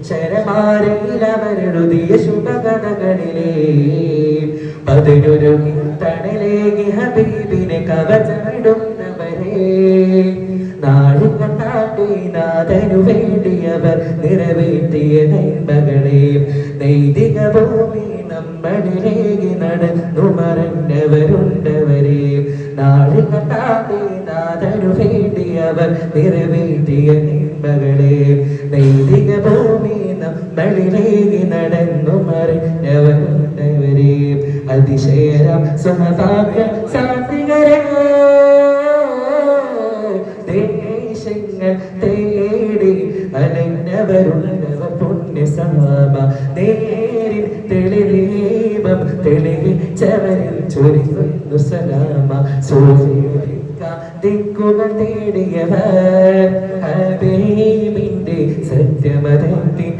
ശരമാരയിലവരെഴുതിയ ശുഭകഥകളിലെ 11 തണലേകി ഹബീബിനെ കവചമിടുന്നവരെ നാഴിക താണ്ടി നാഥനു വേണ്ടിയവർ നിറവേറ്റിയ നന്മകളെ നൈതിക ഭൂമി നമ്മളിലേക്ക് നടന്നു മറന്നവരുണ്ടവരെ നാഴിക താണ്ടി നാഥനു വേണ്ടിയവർ നിറവേറ്റിയ നന്മകളെ നൈതിക ഭൂമി നമ്മളിലേക്ക് നടന്നു മറന്നവരുണ്ടവരെ അതിശയരം സ്വഭാഗ്യ സാത്വികരെ ദേശങ്ങൾ തേടി അലഞ്ഞവരുള്ളവർ പുണ്യ സഹാബ നേരിൽ തെളിദീപം തെളിയിച്ചവരിൽ ചൊരിയുന്നു സലാമ ദിക്കുകൾ തേടിയവർ ഹബീബിന്റെ സത്യമതത്തിൻ